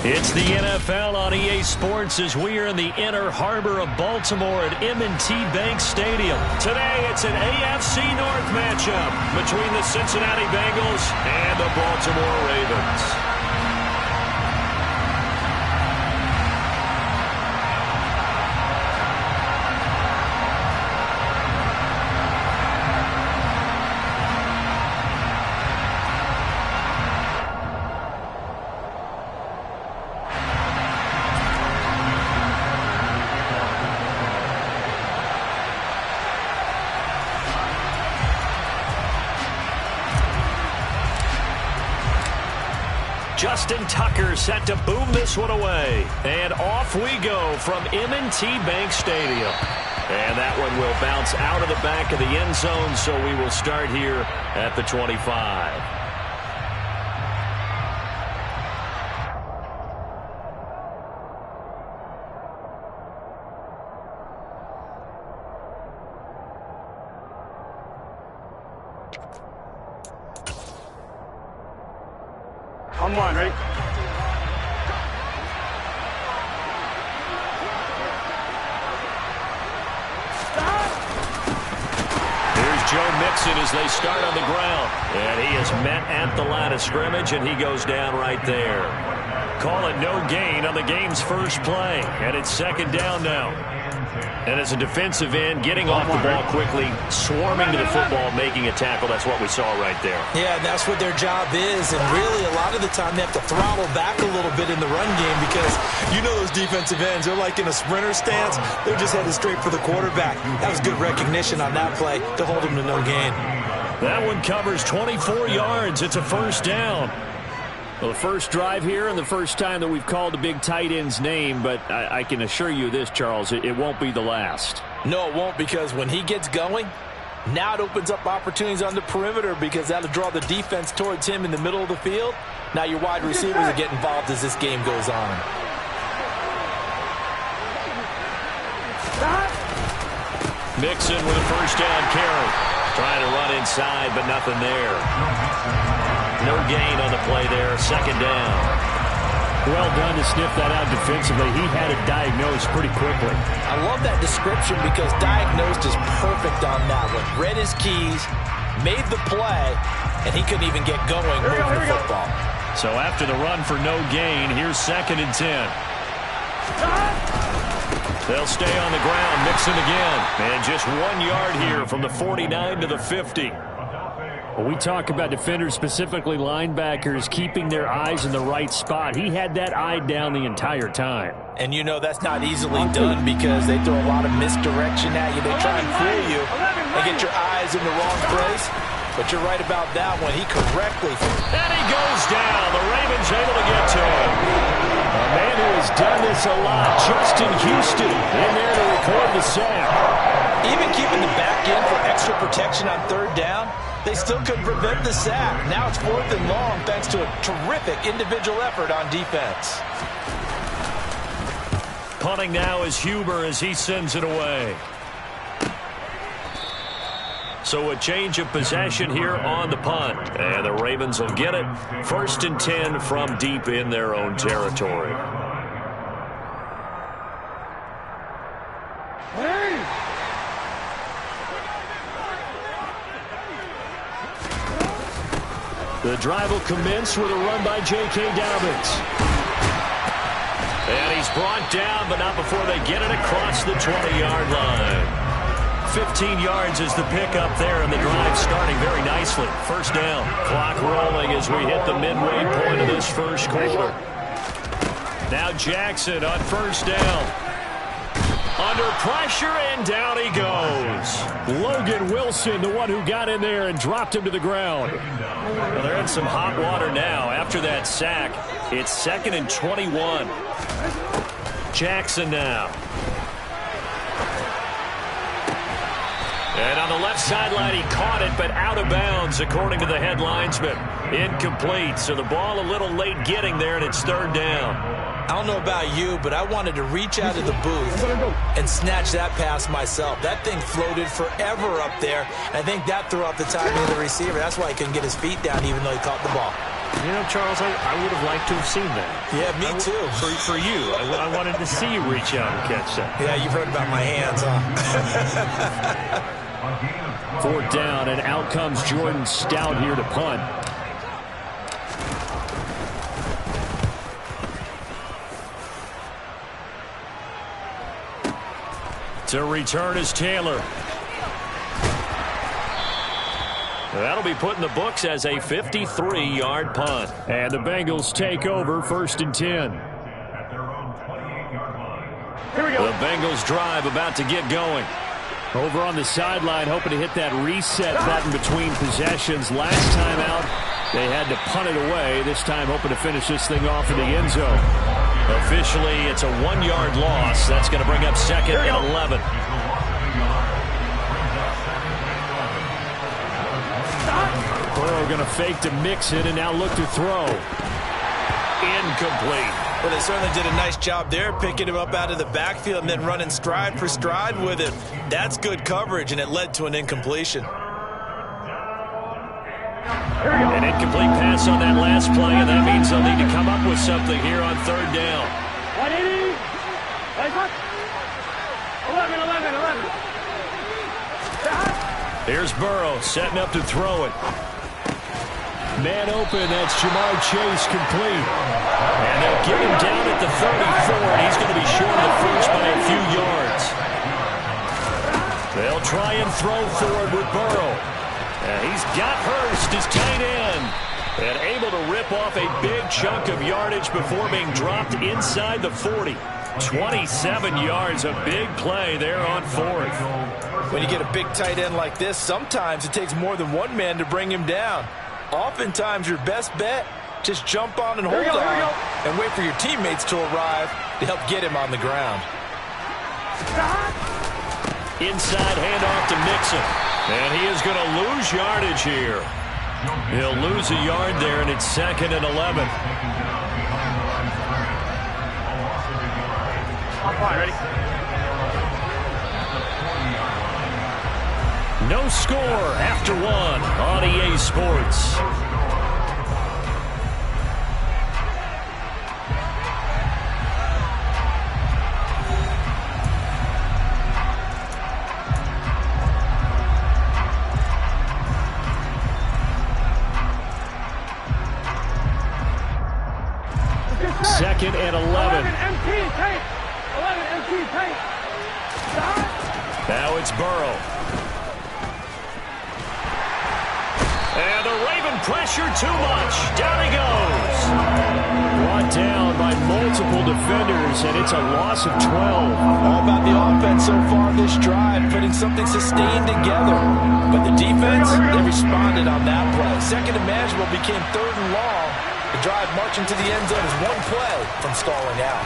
It's the NFL on EA Sports as we are in the inner harbor of Baltimore at M&T Bank Stadium. Today, it's an AFC North matchup between the Cincinnati Bengals and the Baltimore Ravens. Justin Tucker set to boom this one away. And off we go from M&T Bank Stadium. And that one will bounce out of the back of the end zone, so we will start here at the 25. On one, right? Here's Joe Mixon as they start on the ground. And he is met at the line of scrimmage, and he goes down right there. Call it no gain on the game's first play. And it's second down now. And as a defensive end, getting off the ball quickly, swarming to the football, making a tackle. That's what we saw right there. Yeah, that's what their job is. And really, a lot of the time, they have to throttle back a little bit in the run game because you know those defensive ends, they're like in a sprinter stance. They're just headed straight for the quarterback. That was good recognition on that play to hold them to no gain. That one covers 24 yards. It's a first down. Well, the first drive here and the first time that we've called a big tight end's name, but I can assure you this, Charles, it won't be the last. No, it won't, because when he gets going, now it opens up opportunities on the perimeter because that'll draw the defense towards him in the middle of the field. Now your wide receivers will get involved as this game goes on. Mixon with a first down carry. Trying to run inside, but nothing there. No gain on the play there. Second down. Well done to sniff that out defensively. He had it diagnosed pretty quickly. I love that description because diagnosed is perfect on that one. Read his keys, made the play, and he couldn't even get going moving the football. So after the run for no gain, here's 2nd and 10. They'll stay on the ground. Mixon again. And just 1 yard here from the 49 to the 50. When we talk about defenders, specifically linebackers, keeping their eyes in the right spot, he had that eye down the entire time. And you know that's not easily done because they throw a lot of misdirection at you. They try and fool you and get your eyes in the wrong place. But you're right about that one. He correctly. And he goes down. The Ravens able to get to him. A man who has done this a lot, Justin Houston, in there to record the sack. Even keeping the back end for extra protection on third down, they still couldn't prevent the sack. Now it's 4th and long thanks to a terrific individual effort on defense. Punting now is Huber as he sends it away. So a change of possession here on the punt. And the Ravens will get it. 1st and 10 from deep in their own territory. The drive will commence with a run by J.K. Dobbins. And he's brought down, but not before they get it across the 20-yard line. 15 yards is the pickup there, and the drive starting very nicely. First down. Clock rolling as we hit the midway point of this first quarter. Now Jackson on first down. Under pressure, and down he goes. Logan Wilson, the one who got in there and dropped him to the ground. Well, they're in some hot water now. After that sack, it's 2nd and 21. Jackson now. And on the left sideline, he caught it, but out of bounds, according to the head linesman. Incomplete, so the ball a little late getting there, and it's 3rd down. I don't know about you, but I wanted to reach out of the booth and snatch that pass myself. That thing floated forever up there. I think that threw off the timing of the receiver. That's why he couldn't get his feet down even though he caught the ball. You know, Charles, I would have liked to have seen that. Yeah, me too. For you. I wanted to see you reach out and catch that. Yeah, you've heard about my hands, huh? 4th down, and out comes Jordan Stout here to punt. To return is Taylor. That'll be put in the books as a 53-yard punt. And the Bengals take over 1st and 10. Here we go. The Bengals drive about to get going. Over on the sideline, hoping to hit that reset button between possessions. Last time out, they had to punt it away. This time, hoping to finish this thing off in the end zone. Officially, it's a 1-yard loss. That's going to bring up 2nd and 11. Burrow going to fake to mix it and now look to throw. Incomplete. Well, they certainly did a nice job there, picking him up out of the backfield and then running stride for stride with him. That's good coverage, and it led to an incompletion. An incomplete pass on that last play, and that means they'll need to come up with something here on 3rd down. 180. 11. Here's Burrow setting up to throw it. Man open, that's Jamar Chase complete. And they'll get him down at the 34, and he's going to be short of the first by a few yards. They'll try and throw forward with Burrow. And he's got Hurst, his tight end, and able to rip off a big chunk of yardage before being dropped inside the 40. 27 yards, a big play there on 4th. When you get a big tight end like this, sometimes it takes more than one man to bring him down. Oftentimes, your best bet, just jump on and hold on and wait for your teammates to arrive to help get him on the ground. Inside handoff to Mixon. And he is going to lose yardage here. He'll lose a yard there, and it's 2nd and 11. Ready? No score after 1 on EA Sports. Second and 11. 11 empty tank. 11 empty tank. Now it's Burrow. And the Raven pressure too much. Down he goes. Brought down by multiple defenders, and it's a loss of 12. All about the offense so far this drive, putting something sustained together. But the defense, they responded on that play. 2nd and manageable became 3rd and long. The drive marching to the end zone is one play from stalling out.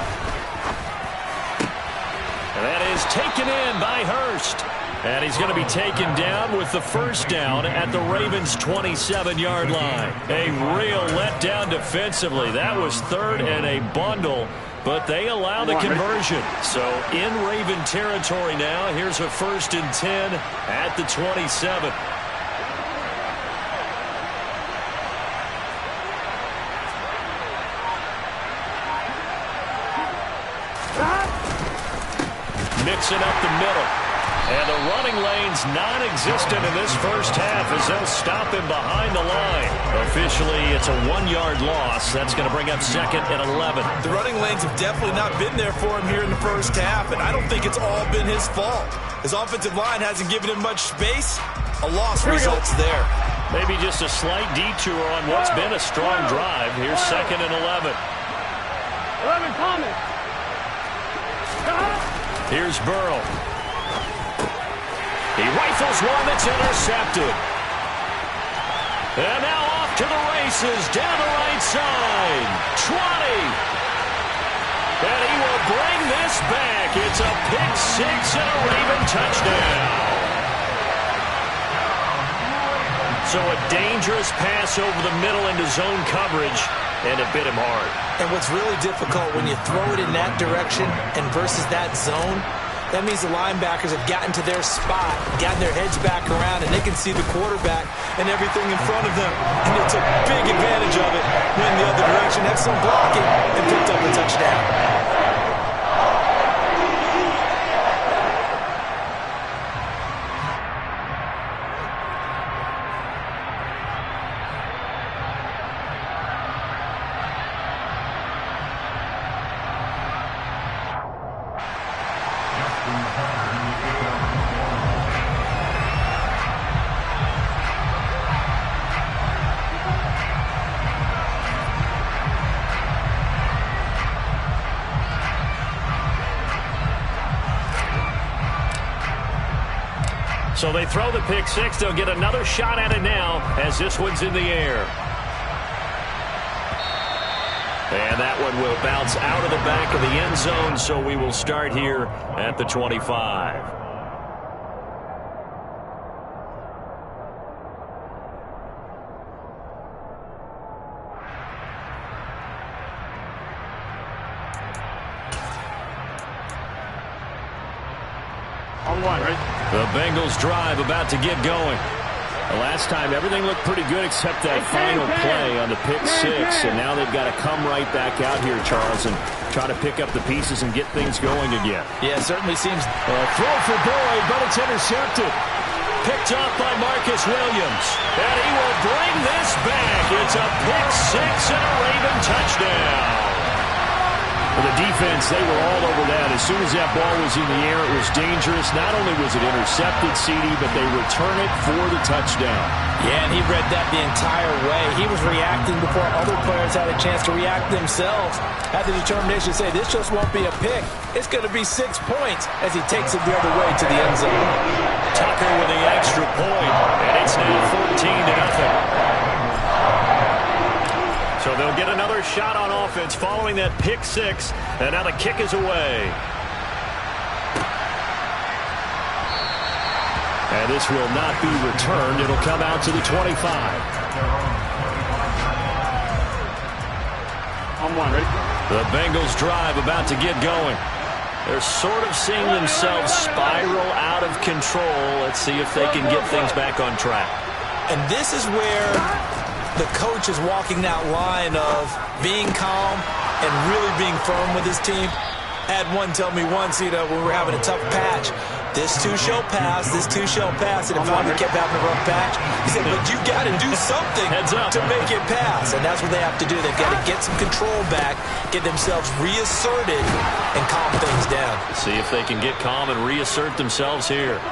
And that is taken in by Hurst. And he's going to be taken down with the 1st down at the Ravens' 27-yard line. A real letdown defensively. That was 3rd and a bundle, but they allow the conversion. So in Raven territory now, here's a 1st and 10 at the 27. Mixing up the middle. And the running lane's non-existent in this first half as they'll stop him behind the line. Officially, it's a 1-yard loss. That's going to bring up 2nd and 11. The running lanes have definitely not been there for him here in the first half, and I don't think it's all been his fault. His offensive line hasn't given him much space. A loss results there. Maybe just a slight detour on what's been a strong drive. Here's 2nd and 11. 11 Thomas. Here's Burrow. He rifles one that's intercepted. And now off to the races down the right side. 20. And he will bring this back. It's a pick six and a Raven touchdown. So a dangerous pass over the middle into zone coverage, and it bit him hard. And what's really difficult when you throw it in that direction and versus that zone That means the linebackers have gotten to their spot, gotten their heads back around, and they can see the quarterback and everything in front of them. And they took big advantage of it, went the other direction, had some blocking, and picked up a touchdown. So they throw the pick six. They'll get another shot at it now as this one's in the air. And that one will bounce out of the back of the end zone, so we will start here at the 25. The Bengals drive about to get going. The last time everything looked pretty good except that final play on the pick six, and now they've got to come right back out here, Charles, and try to pick up the pieces and get things going again. Yeah, it certainly seems. Throw for Boyd, but it's intercepted. Picked off by Marcus Williams, and he will bring this back. It's a pick six and a Raven touchdown. For the defense, they were all over that. As soon as that ball was in the air, it was dangerous. Not only was it intercepted, CD, but they return it for the touchdown. Yeah, and he read that the entire way. He was reacting before other players had a chance to react themselves. Had the determination to say, this just won't be a pick. It's going to be 6 points as he takes it the other way to the end zone. Tucker with the extra point, and it's now 14-0. So they'll get another shot on offense following that pick six, and now the kick is away. And this will not be returned. It'll come out to the 25. On one, ready? The Bengals drive about to get going. They're sort of seeing themselves spiral out of control. Let's see if they can get things back on track. And this is where the coach is walking that line of being calm and really being firm with his team. I had one tell me once, when we were having a tough patch, this too shall pass, this too shall pass, and it finally kept having a rough patch. He said, but you got to do something to make it pass, and that's what they have to do. They've got to get some control back, get themselves reasserted, and calm things down. See if they can get calm and reassert themselves here.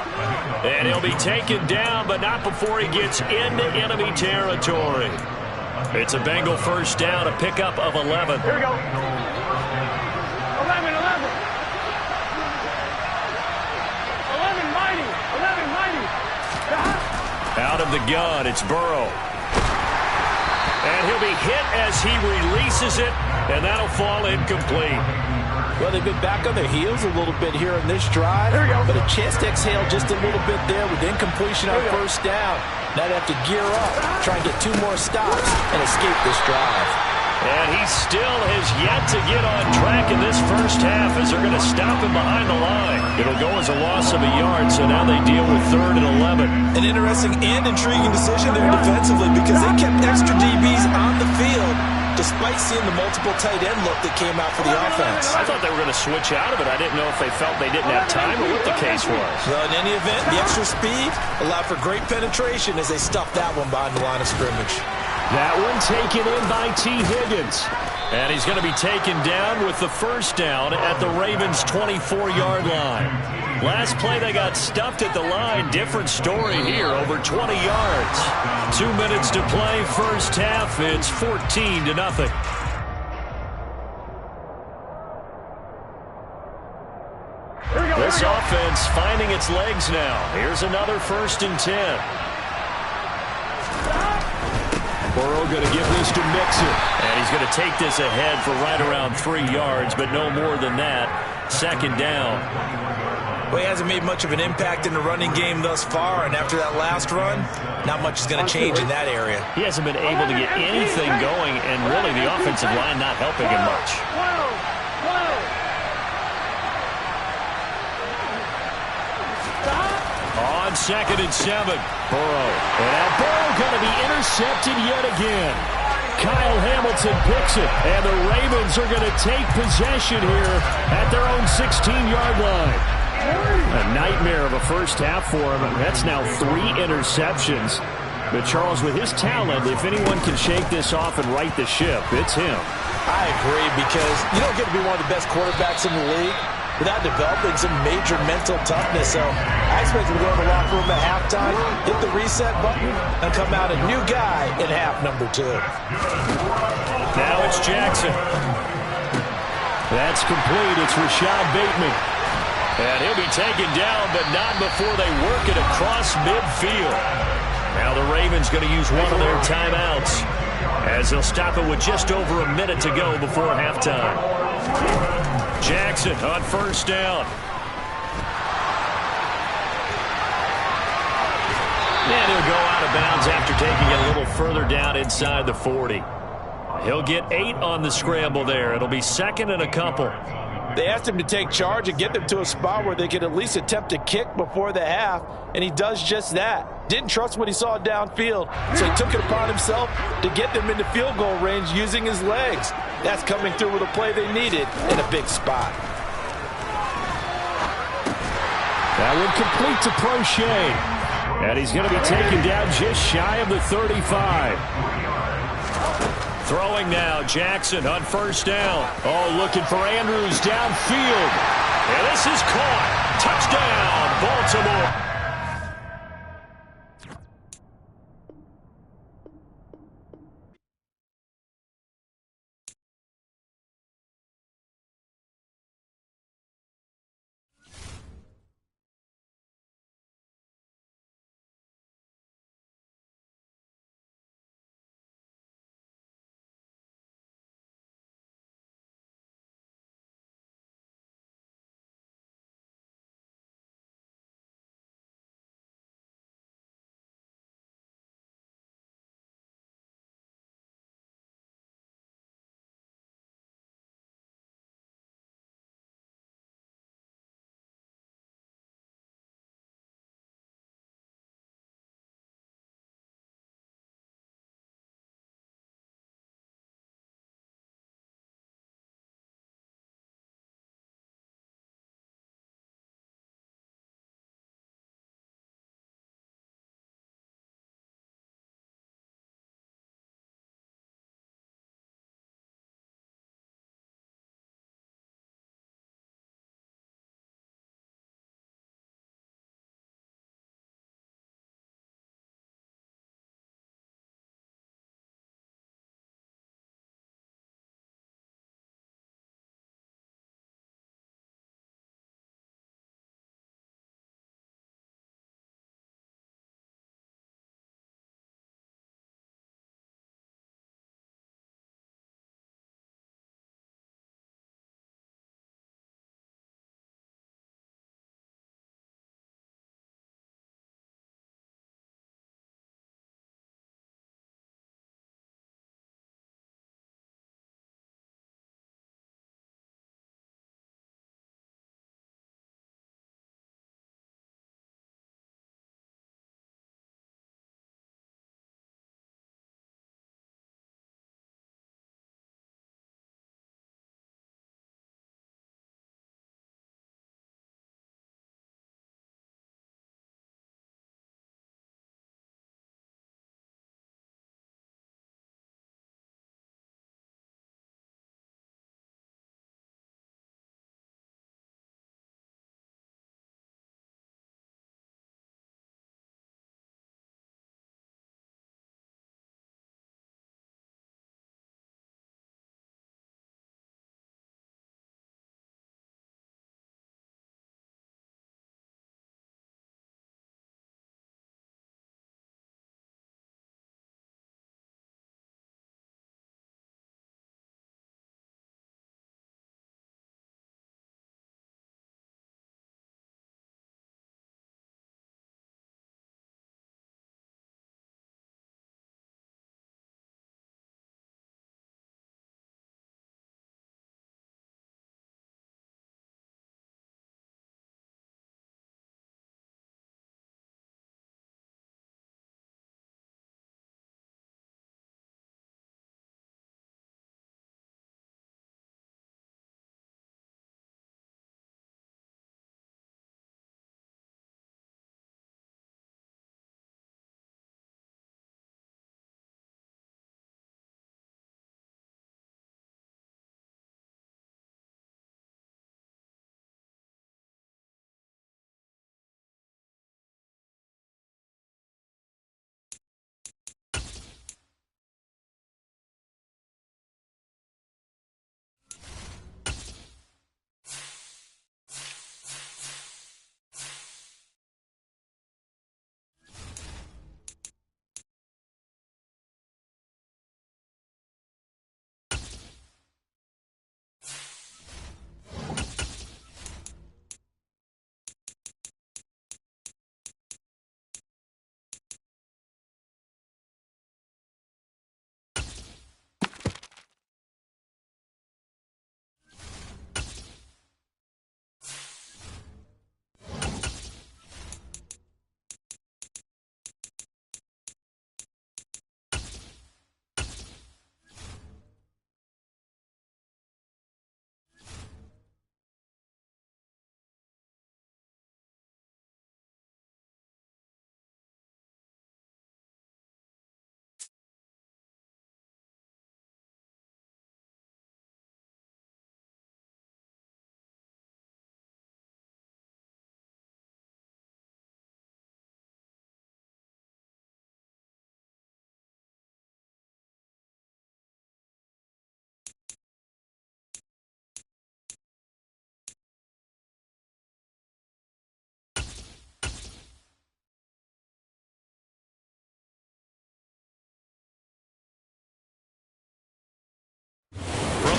And he'll be taken down, but not before he gets into enemy territory. It's a Bengal first down, a pickup of 11. Here we go. 11. Mighty. Out of the gun, it's Burrow. And he'll be hit as he releases it, and that'll fall incomplete. Well, they've been back on their heels a little bit here in this drive, but a chance to exhale just a little bit there with incompletion on first down. Now they have to gear up, try and get 2 more stops, and escape this drive. And he still has yet to get on track in this first half as they're going to stop him behind the line. It'll go as a loss of a yard, so now they deal with 3rd and 11. An interesting and intriguing decision there defensively because they kept extra DBs on the field despite seeing the multiple tight end look that came out for the offense. I thought they were going to switch out of it. I didn't know if they felt they didn't have time or what the case was. Well, in any event, the extra speed allowed for great penetration as they stuffed that one behind the line of scrimmage. That one taken in by T. Higgins. And he's going to be taken down with the first down at the Ravens' 24-yard line. Last play they got stuffed at the line. Different story here, over 20 yards. 2 minutes to play, first half. It's 14-0. This offense finding its legs now. Here's another 1st and 10. Burrow going to give this to Mixon. And he's going to take this ahead for right around 3 yards, but no more than that. 2nd down. Well, he hasn't made much of an impact in the running game thus far, and after that last run, not much is going to change in that area. He hasn't been able to get anything going, and really the offensive line not helping him much. On 2nd and 7. Burrow. And now Burrow going to be intercepted yet again. Kyle Hamilton picks it, and the Ravens are going to take possession here at their own 16-yard line. A nightmare of a first half for him. That's now 3 interceptions. But Charles, with his talent, if anyone can shake this off and right the ship, it's him. I agree, because you don't get to be one of the best quarterbacks in the league without developing some major mental toughness. So I expect him to go in the locker room at halftime, hit the reset button, and come out a new guy in half number 2. Now it's Jackson. That's complete. It's Rashad Bateman. And he'll be taken down, but not before they work it across midfield. Now the Ravens going to use one of their timeouts, as they'll stop it with just over a minute to go before halftime. Jackson on first down. And he'll go out of bounds after taking it a little further down inside the 40. He'll get 8 on the scramble there. It'll be 2nd and a couple. They asked him to take charge and get them to a spot where they could at least attempt a kick before the half, and he does just that. Didn't trust what he saw downfield, so he took it upon himself to get them into field goal range using his legs. That's coming through with a play they needed in a big spot. That would complete to Prochet. And he's going to be taken down just shy of the 35. Throwing now, Jackson on first down. Oh, looking for Andrews downfield. And this is caught. Touchdown, Baltimore.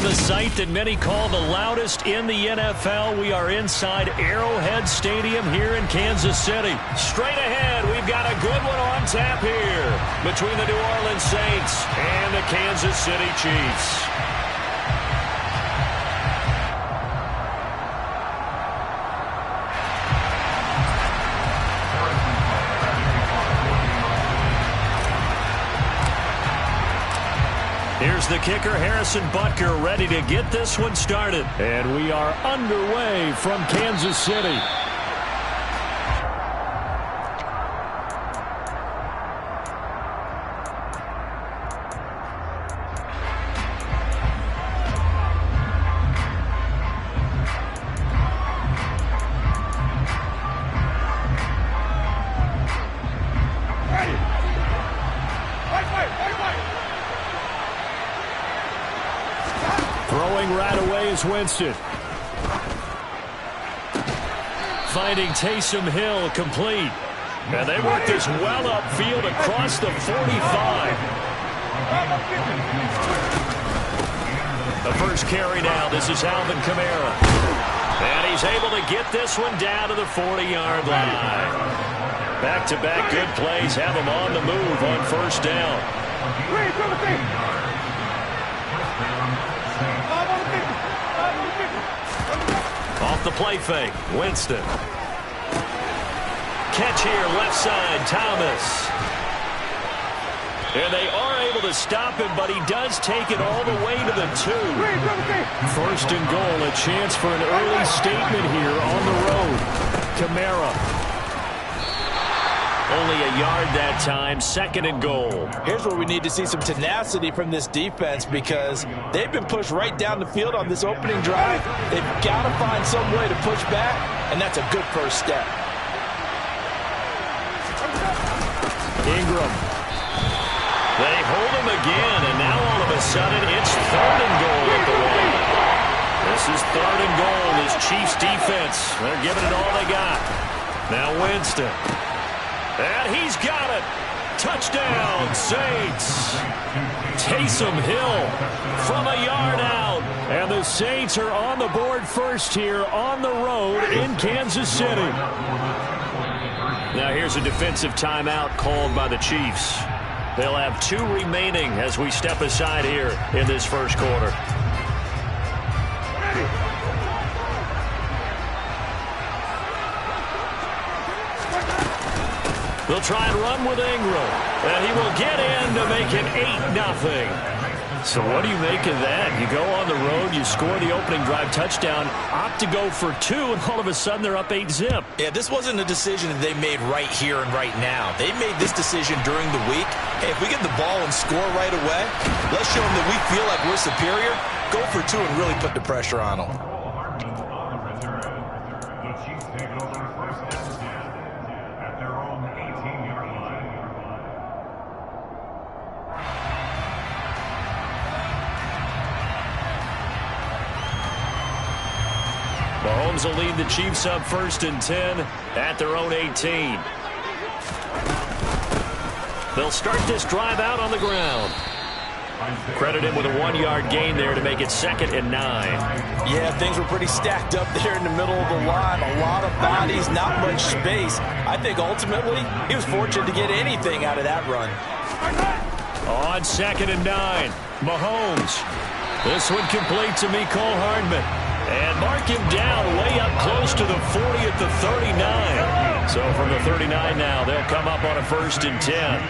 From the site that many call the loudest in the NFL, we are inside Arrowhead Stadium here in Kansas City. Straight ahead, we've got a good one on tap here between the New Orleans Saints and the Kansas City Chiefs. Here's the kicker, Harrison Butker, ready to get this one started. And we are underway from Kansas City. Right away is Winston. Finding Taysom Hill complete. And they work this well upfield across the 45. The first carry now. This is Alvin Kamara. And he's able to get this one down to the 40-yard line. Back-to-back good plays have him on the move on first down. Off the play fake, Winston. Catch here, left side, Thomas. And they are able to stop him, but he does take it all the way to the 2. First and goal, a chance for an early statement here on the road. Kamara. Only a yard that time, second and goal. Here's where we need to see some tenacity from this defense because they've been pushed right down the field on this opening drive. They've got to find some way to push back, and that's a good first step. Ingram. They hold him again, and now all of a sudden it's third and goal at the line. This is third and goal. This Chiefs defense, they're giving it all they got. Now Winston. And he's got it. Touchdown, Saints. Taysom Hill from a yard out. And the Saints are on the board first here on the road in Kansas City. Now here's a defensive timeout called by the Chiefs. They'll have 2 remaining as we step aside here in this first quarter. They'll try and run with Ingram, and he will get in to make it 8-0. So what do you make of that? You go on the road, you score the opening drive touchdown, opt to go for 2, and all of a sudden they're up 8-zip. Yeah, this wasn't a decision that they made right here and right now. They made this decision during the week. Hey, if we get the ball and score right away, let's show them that we feel like we're superior. Go for 2 and really put the pressure on them. Mahomes will lead the Chiefs up first and 10 at their own 18. They'll start this drive out on the ground. Credit him with a 1-yard gain there to make it second and 9. Yeah, things were pretty stacked up there in the middle of the line. A lot of bodies, not much space. I think ultimately he was fortunate to get anything out of that run. On second and 9, Mahomes. This one complete to Mecole Hardman. And mark him down way up close to the 40 at the 39. So from the 39 now, they'll come up on a first and 10.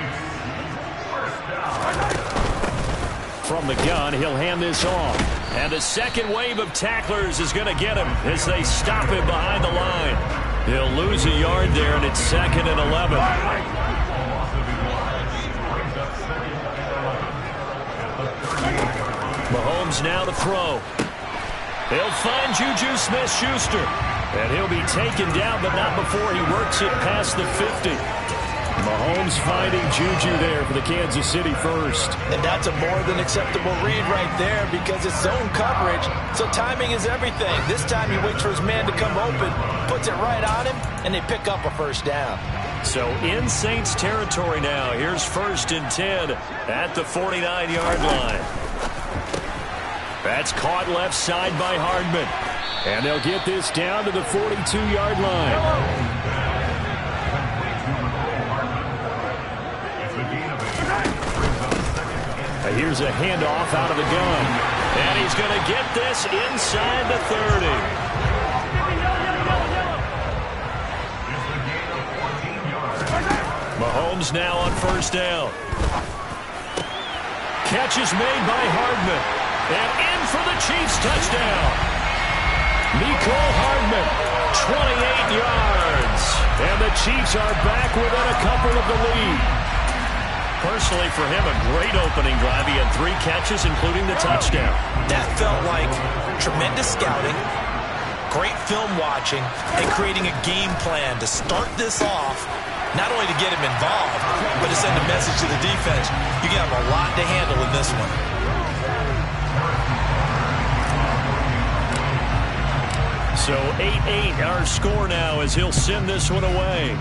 From the gun, he'll hand this off. And the second wave of tacklers is going to get him as they stop him behind the line. He'll lose a yard there, and it's second and 11. Mahomes now to throw. They'll find Juju Smith-Schuster. And he'll be taken down, but not before he works it past the 50. Mahomes finding Juju there for the Kansas City first. And that's a more than acceptable read right there because it's zone coverage, so timing is everything. This time he waits for his man to come open, puts it right on him, and they pick up a first down. So in Saints territory now. Here's first and 10 at the 49-yard line. That's caught left side by Hardman. And they'll get this down to the 42-yard line. Here's a handoff out of the gun. And he's going to get this inside the 30. Mahomes now on first down. Catch is made by Hardman. And in for the Chiefs touchdown. Mecole Hardman, 28 yards. And the Chiefs are back within a couple of the lead. Personally, for him, a great opening drive. He had 3 catches, including the touchdown. That felt like tremendous scouting, great film watching, and creating a game plan to start this off, not only to get him involved, but to send a message to the defense. You have a lot to handle in this one. So 8-8 our score now as he'll send this one away.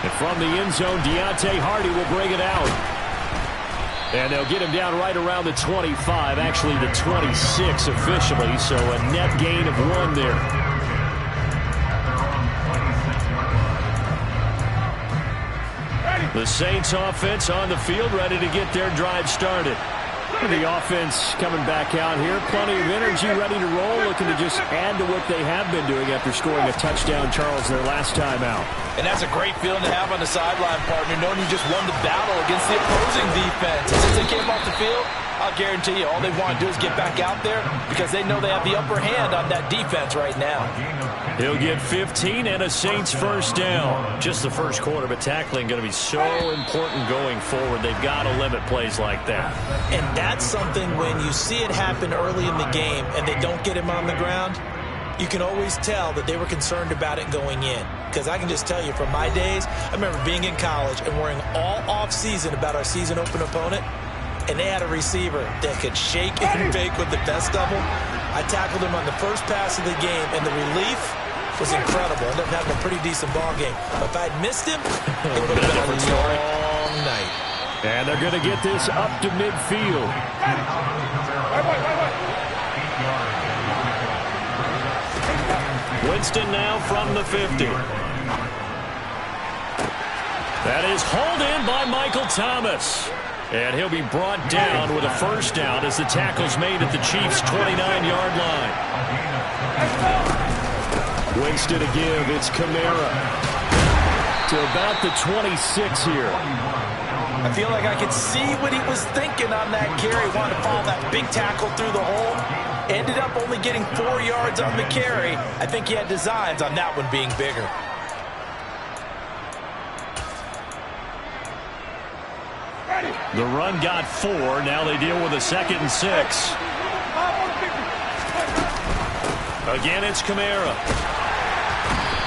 And from the end zone, Deontay Hardy will bring it out. And they'll get him down right around the 25, actually the 26 officially, so a net gain of 1 there. The Saints offense on the field, ready to get their drive started. The offense coming back out here. Plenty of energy, ready to roll, looking to just add to what they have been doing after scoring a touchdown, Charles, their last time out. And that's a great feeling to have on the sideline, partner, knowing you just won the battle against the opposing defense. And since they came off the field, I'll guarantee you all they want to do is get back out there because they know they have the upper hand on that defense right now. He'll get 15 and a Saints first down. Just the first quarter, but tackling going to be so important going forward. They've got to limit plays like that. And that's something when you see it happen early in the game and they don't get him on the ground, you can always tell that they were concerned about it going in. Because I can just tell you from my days, I remember being in college and worrying all off-season about our season open opponent, and they had a receiver that could shake and bake with the best of them. I tackled him on the first pass of the game, and the relief was incredible. I ended up having a pretty decent ball game. But if I'd missed him, it would have been a long night. And they're going to get this up to midfield. Winston now from the 50. That is hauled in by Michael Thomas. And he'll be brought down with a first down as the tackle's made at the Chiefs' 29-yard line. Winston to give. It's Kamara to about the 26 here. I feel like I could see what he was thinking on that carry. Wanted to follow that big tackle through the hole. Ended up only getting 4 yards on the carry. I think he had designs on that one being bigger. The run got 4. Now they deal with a 2nd and 6. Again, it's Kamara.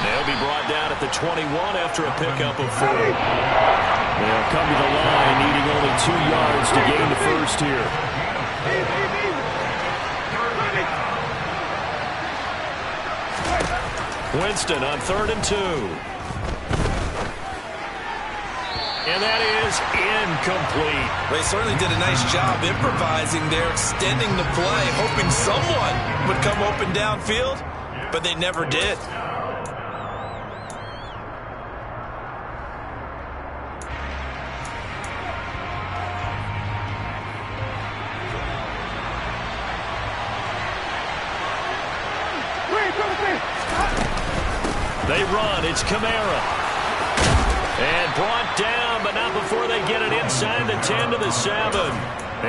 They'll be brought down at the 21 after a pickup of 4. They'll come to the line, needing only 2 yards to gain the first here. Winston on 3rd and 2. And that is incomplete. They certainly did a nice job improvising there, extending the play, hoping someone would come open downfield, but they never did. They run. It's Kamara. And brought down, but not before they get it inside the 10 to the 7.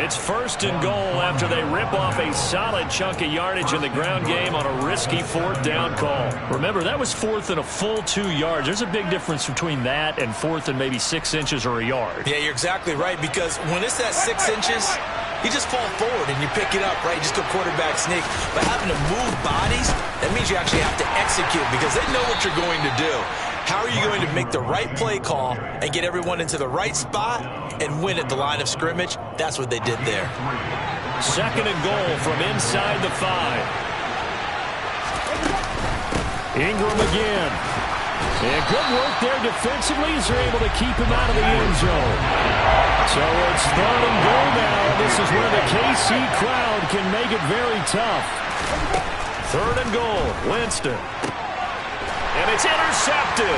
It's 1st and goal after they rip off a solid chunk of yardage in the ground game on a risky 4th down call. Remember, that was 4th and a full 2 yards. There's a big difference between that and 4th and maybe 6 inches or a yard. Yeah, you're exactly right, because when it's that 6 inches, you just fall forward and you pick it up, right? You just go quarterback sneak. But having to move bodies, that means you actually have to execute because they know what you're going to do. How are you going to make the right play call and get everyone into the right spot and win at the line of scrimmage? That's what they did there. 2nd and goal from inside the 5. Ingram again. And good work there defensively as they're able to keep him out of the end zone. So it's 3rd and goal now. This is where the KC crowd can make it very tough. 3rd and goal. Winston. And it's intercepted.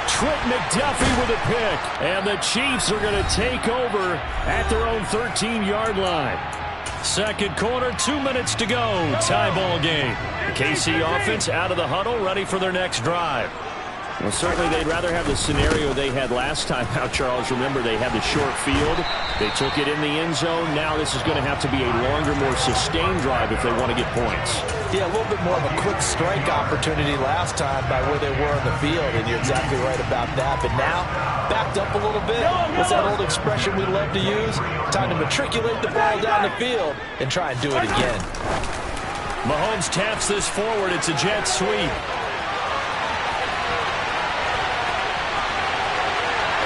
Trent McDuffie with a pick. And the Chiefs are going to take over at their own 13-yard line. 2nd quarter, 2 minutes to go. Tie ball game. The KC offense out of the huddle, ready for their next drive. Well, certainly they'd rather have the scenario they had last time out, Charles. Remember, they had the short field. They took it in the end zone. Now this is going to have to be a longer, more sustained drive if they want to get points. Yeah, a little bit more of a quick strike opportunity last time by where they were on the field, and you're exactly right about that. But now, backed up a little bit. What's that old expression we love to use? Time to matriculate the ball down the field and try and do it again. Mahomes taps this forward. It's a jet sweep.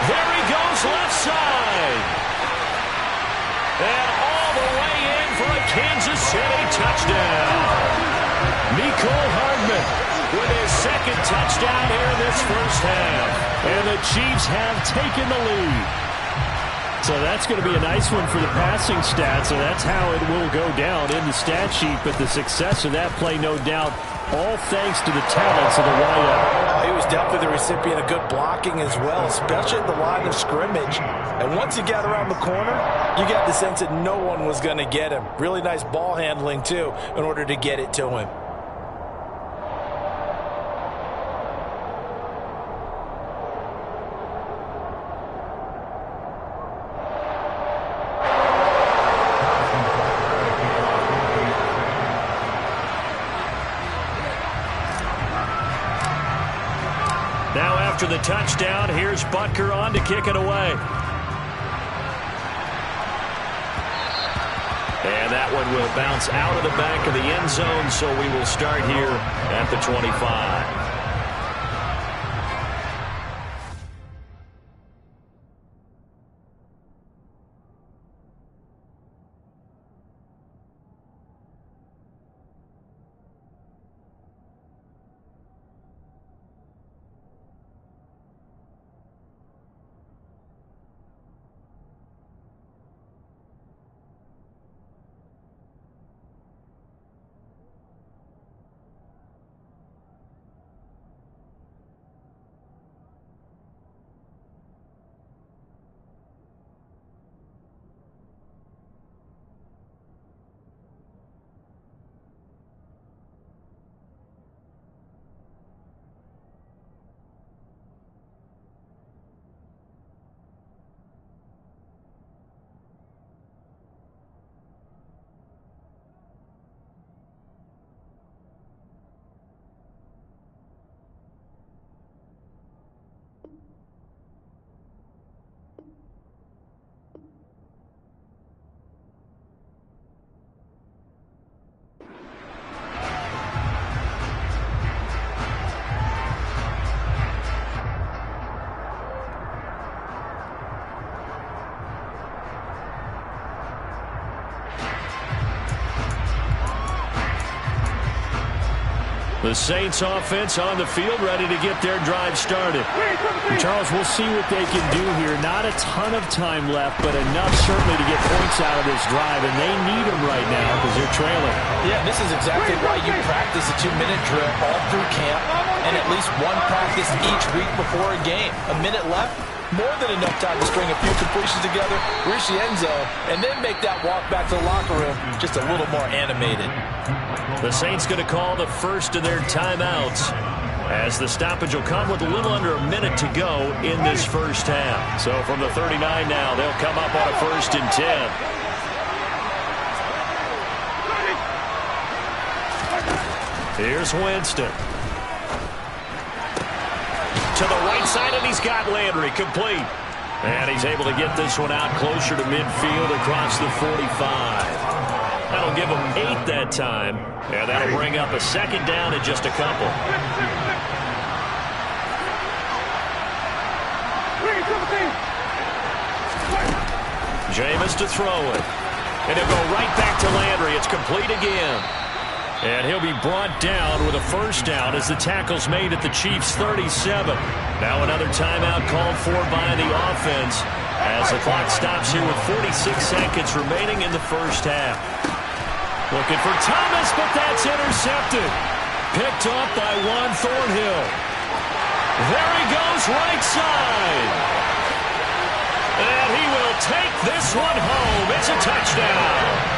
There he goes, left side. And all the way in for a Kansas City touchdown. Mecole Hardman with his 2nd touchdown here in this first half. And the Chiefs have taken the lead. So that's going to be a nice one for the passing stats. So that's how it will go down in the stat sheet. But the success of that play, no doubt, all thanks to the talents of the wideout. He was definitely the recipient of good blocking as well, especially at the line of scrimmage. And once he got around the corner, you got the sense that no one was going to get him. Really nice ball handling, too, in order to get it to him. Now after the touchdown, here's Butker on to kick it away. And that one will bounce out of the back of the end zone, so we will start here at the 25. The Saints offense on the field, ready to get their drive started. Charles, we'll see what they can do here. Not a ton of time left, but enough certainly to get points out of this drive, and they need them right now because they're trailing. Yeah, this is exactly why you practice a 2-minute drill all through camp and at least one practice each week before a game. A minute left, more than enough time to string a few completions together, reach the end zone, and then make that walk back to the locker room just a little more animated. The Saints going to call the first of their timeouts as the stoppage will come with a little under a minute to go in this first half. So from the 39 now, they'll come up on a 1st and 10. Here's Winston. To the right side, and he's got Landry complete. And he's able to get this one out closer to midfield across the 45. That'll give him 8 that time. And that'll bring up a 2nd down and just a couple. Jameis to throw it. And he'll go right back to Landry. It's complete again. And he'll be brought down with a first down as the tackle's made at the Chiefs' 37. Now another timeout called for by the offense as the clock stops here with 46 seconds remaining in the first half. Looking for Thomas, but that's intercepted. Picked off by Juan Thornhill. There he goes, right side. And he will take this one home. It's a touchdown.